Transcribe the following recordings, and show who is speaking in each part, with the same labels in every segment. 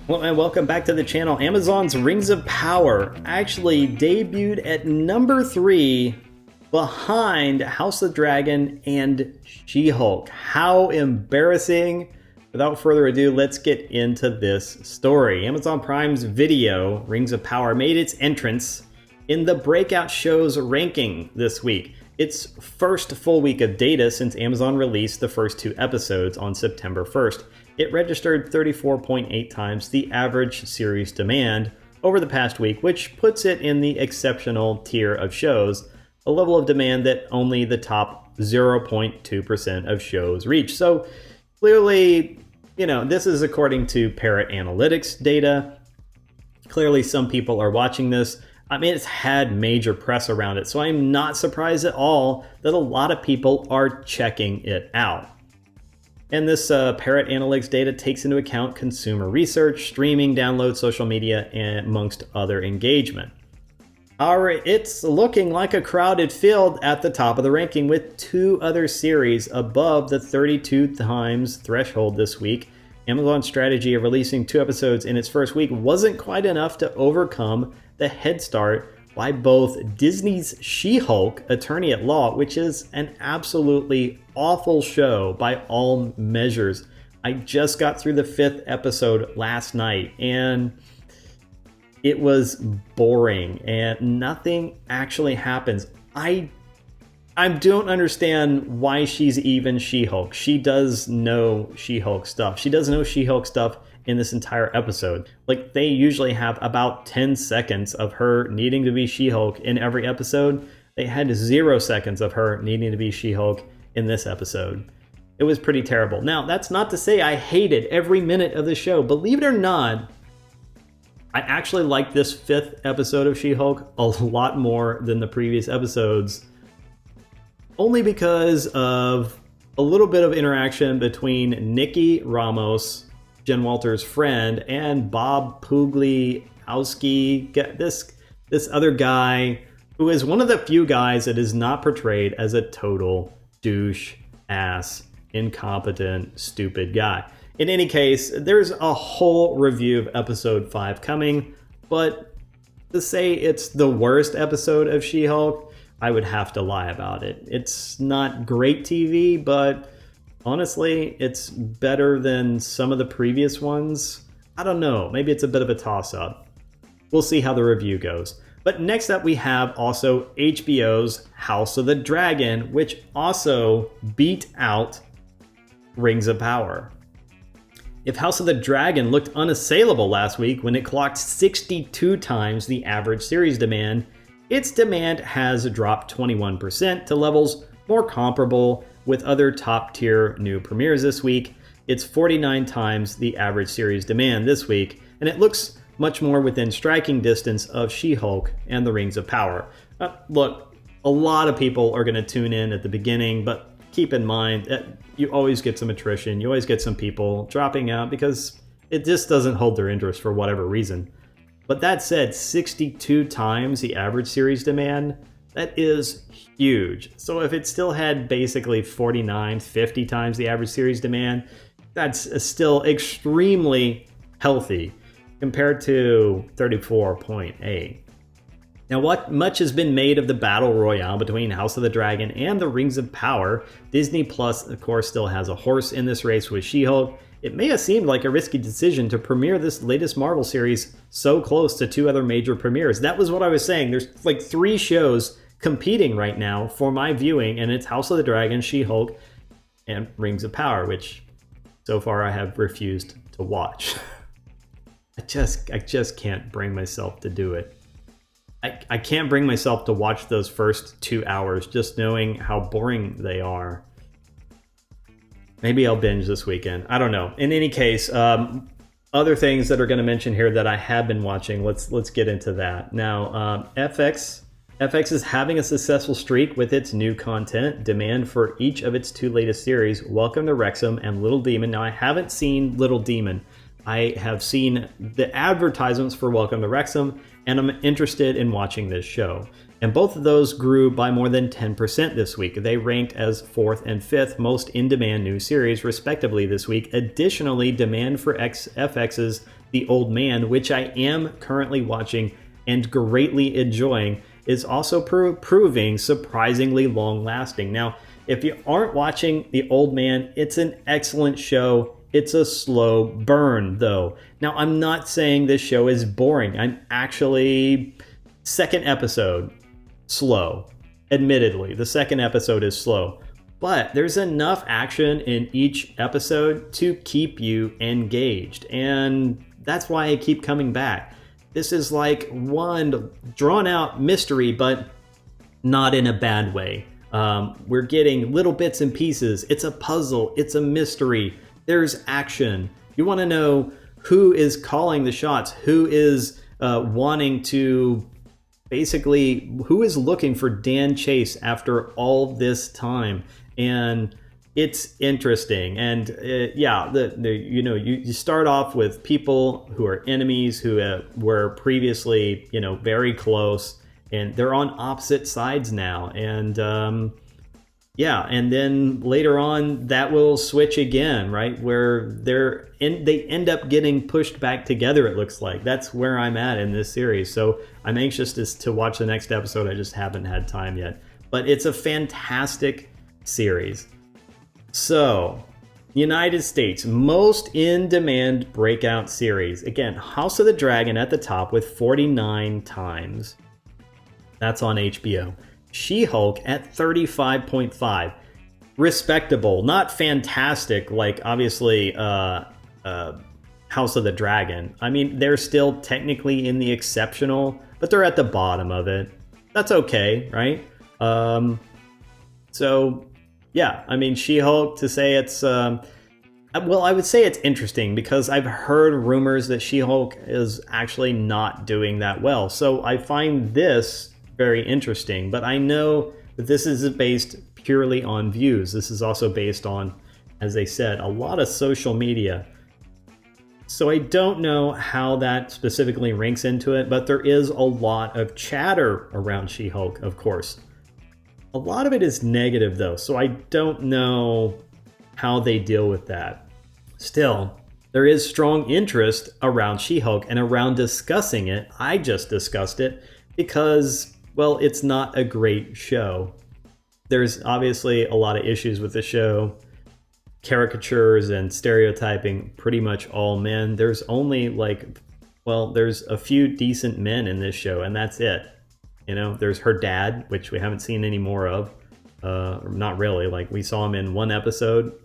Speaker 1: Well, and welcome back to the channel. Amazon's Rings of Power actually debuted at number 3 behind House of Dragon and She-Hulk. How embarrassing. Without further ado, let's get into this story. Amazon Prime's Video, Rings of Power, made its entrance in the breakout shows ranking this week. Its first full week of data since Amazon released the first 2 episodes on September 1st. It registered 34.8 times the average series demand over the past week, which puts it in the exceptional tier of shows, a level of demand that only the top 0.2% of shows reach. So clearly, this is according to Parrot Analytics data. Clearly some people are watching this. I mean, it's had major press around it, so I'm not surprised at all that a lot of people are checking it out. And this Parrot Analytics data takes into account consumer research, streaming, download, social media, and amongst other engagement. It's looking like a crowded field at the top of the ranking with 2 other series above the 32 times threshold this week. Amazon's strategy of releasing 2 episodes in its first week wasn't quite enough to overcome the head start by both Disney's She-Hulk, Attorney at Law, which is an absolutely awful show by all measures. I just got through the 5th episode last night and it was boring and nothing actually happens. I don't understand why she's even She-Hulk. She does know She-Hulk stuff. She does know She-Hulk stuff in this entire episode. Like, they usually have about 10 seconds of her needing to be She-Hulk in every episode. They had 0 seconds of her needing to be She-Hulk in this episode. It was pretty terrible. Now, that's not to say I hated every minute of the show. Believe it or not, I actually liked this 5th episode of She-Hulk a lot more than the previous episodes, only because of a little bit of interaction between Nikki Ramos, Jen Walters' friend, and Bob Pugliowski, this other guy who is one of the few guys that is not portrayed as a total douche ass, incompetent, stupid guy. In any case, there's a whole review of episode 5 coming, but to say it's the worst episode of She-Hulk, I would have to lie about it. It's not great TV, but honestly, it's better than some of the previous ones. I don't know, maybe it's a bit of a toss-up. We'll see how the review goes. But next up we have also HBO's House of the Dragon, which also beat out Rings of Power. If House of the Dragon looked unassailable last week when it clocked 62 times the average series demand, its demand has dropped 21% to levels more comparable with other top-tier new premieres this week. It's 49 times the average series demand this week, and it looks much more within striking distance of She-Hulk and the Rings of Power. Look, a lot of people are going to tune in at the beginning, but keep in mind that you always get some attrition. You always get some people dropping out because it just doesn't hold their interest for whatever reason. But that said, 62 times the average series demand, that is huge. So if it still had basically 49, 50 times the average series demand, that's still extremely healthy compared to 34.8. Now, much has been made of the battle royale between House of the Dragon and the Rings of Power. Disney Plus, of course, still has a horse in this race with She-Hulk. It may have seemed like a risky decision to premiere this latest Marvel series so close to 2 other major premieres. That was what I was saying. There's like 3 shows competing right now for my viewing, and it's House of the Dragon, She-Hulk, and Rings of Power, which so far I have refused to watch. I just can't bring myself to do it. I can't bring myself to watch those first 2 hours just knowing how boring they are. Maybe I'll binge this weekend. I don't know. In any case, other things that are going to mention here that I have been watching, let's get into that. Now, FX is having a successful streak with its new content. Demand for each of its 2 latest series, Welcome to Wrexham and Little Demon. Now, I haven't seen Little Demon. I have seen the advertisements for Welcome to Wrexham, and I'm interested in watching this show. And both of those grew by more than 10% this week. They ranked as 4th and 5th most in-demand new series, respectively, this week. Additionally, demand for FX's The Old Man, which I am currently watching and greatly enjoying, is also proving surprisingly long-lasting. Now, if you aren't watching The Old Man, it's an excellent show. It's a slow burn, though. Now, I'm not saying this show is boring. I'm actually, second episode, slow. Admittedly, the second episode is slow. But there's enough action in each episode to keep you engaged. And that's why I keep coming back. This is like one drawn-out mystery, but not in a bad way. We're getting little bits and pieces. It's a puzzle. It's a mystery. There's action. You want to know who is calling the shots, who is wanting to, basically, who is looking for Dan Chase after all this time. And it's interesting. And yeah, you start off with people who are enemies, who were previously, very close, and they're on opposite sides now. And yeah, and then later on that will switch again, right? Where they end up getting pushed back together, it looks like. That's where I'm at in this series. So I'm anxious to watch the next episode. I just haven't had time yet. But it's a fantastic series. So, United States, most in-demand breakout series. Again, House of the Dragon at the top with 49 times. That's on HBO. She-Hulk at 35.5. Respectable, not fantastic like obviously House of the Dragon. I mean, they're still technically in the exceptional, but they're at the bottom of it. That's okay, right? So yeah, I mean, She-Hulk, to say it's well, I would say it's interesting because I've heard rumors that She-Hulk is actually not doing that well. So I find this very interesting, but I know that this isn't based purely on views. This is also based on, as they said, a lot of social media. So I don't know how that specifically ranks into it, but there is a lot of chatter around She-Hulk, of course. A lot of it is negative though, so I don't know how they deal with that. Still, there is strong interest around She-Hulk and around discussing it. I just discussed it because, well, it's not a great show. There's obviously a lot of issues with the show. Caricatures and stereotyping pretty much all men. There's only there's a few decent men in this show, and that's it. There's her dad, which we haven't seen any more of. Not really. Like, we saw him in one episode,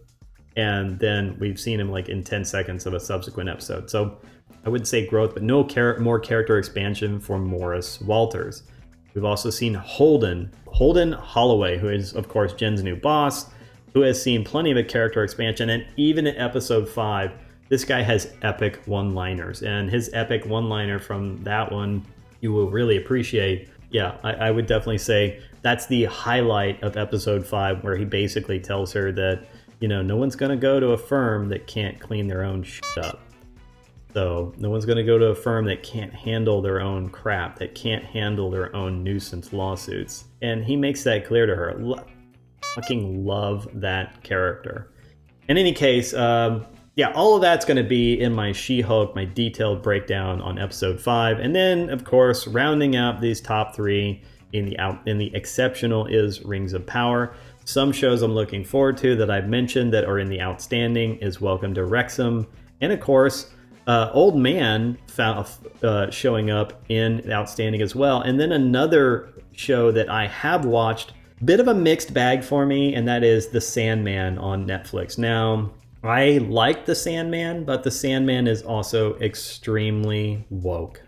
Speaker 1: and then we've seen him like in 10 seconds of a subsequent episode. So I wouldn't say growth, but no more character expansion for Morris Walters. We've also seen Holden Holloway, who is, of course, Jen's new boss, who has seen plenty of a character expansion. And even in episode 5, this guy has epic one-liners. And his epic one-liner from that one, you will really appreciate. Yeah, I would definitely say that's the highlight of episode 5, where he basically tells her that, no one's going to go to a firm that can't clean their own shit up. So no one's going to go to a firm that can't handle their own crap, that can't handle their own nuisance lawsuits. And he makes that clear to her. Fucking love that character. In any case, yeah, all of that's going to be in my She-Hulk, my detailed breakdown on episode 5. And then, of course, rounding out these top 3 in the exceptional is Rings of Power. Some shows I'm looking forward to that I've mentioned that are in the outstanding is Welcome to Wrexham. And of course, Old Man showing up in outstanding as well. And then another show that I have watched, bit of a mixed bag for me, and that is The Sandman on Netflix. Now, I like The Sandman, but The Sandman is also extremely woke.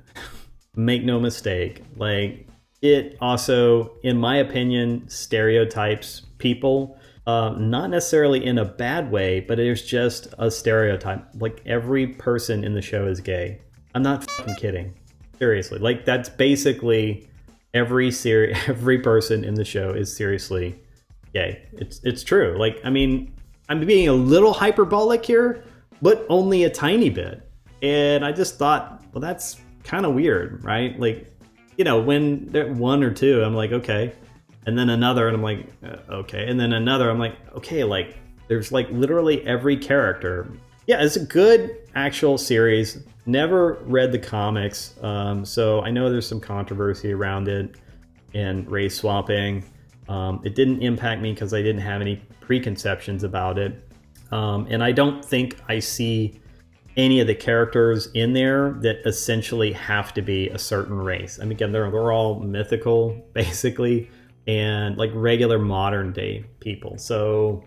Speaker 1: Make no mistake. Like, it also, in my opinion, stereotypes people. Not necessarily in a bad way, but it's just a stereotype. Like, every person in the show is gay. I'm not fucking kidding. Seriously. Like, that's basically every person in the show is seriously gay. It's true. Like, I mean, I'm being a little hyperbolic here, but only a tiny bit. And I just thought, well, that's kind of weird, right? Like, when they're one or two, I'm like, okay. And then another, and I'm like, okay. And then another, I'm like, okay, like, there's like literally every character. Yeah, it's a good actual series. Never read the comics, so I know there's some controversy around it and race swapping. It didn't impact me because I didn't have any preconceptions about it. And I don't think I see any of the characters in there that essentially have to be a certain race. I mean, again, they're all mythical, basically, and like regular modern day people. So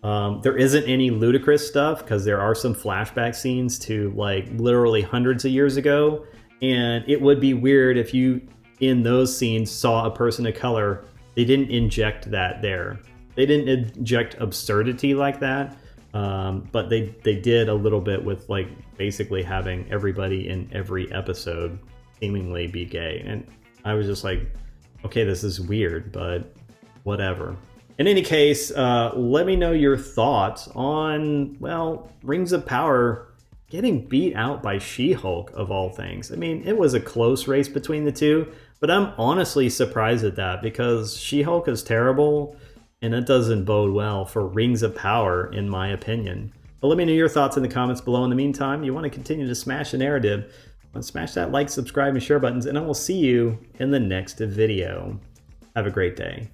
Speaker 1: there isn't any ludicrous stuff because there are some flashback scenes to like literally hundreds of years ago. And it would be weird if you, in those scenes, saw a person of color. They didn't inject that there. They didn't inject absurdity like that. But they did a little bit with like basically having everybody in every episode seemingly be gay. And I was just like, okay, this is weird, but whatever. In any case, let me know your thoughts on, well, Rings of Power getting beat out by She-Hulk of all things. I mean, it was a close race between the two, but I'm honestly surprised at that because She-Hulk is terrible. And that doesn't bode well for Rings of Power, in my opinion. But let me know your thoughts in the comments below. In the meantime, you want to continue to smash the narrative, smash that like, subscribe, and share buttons, and I will see you in the next video. Have a great day.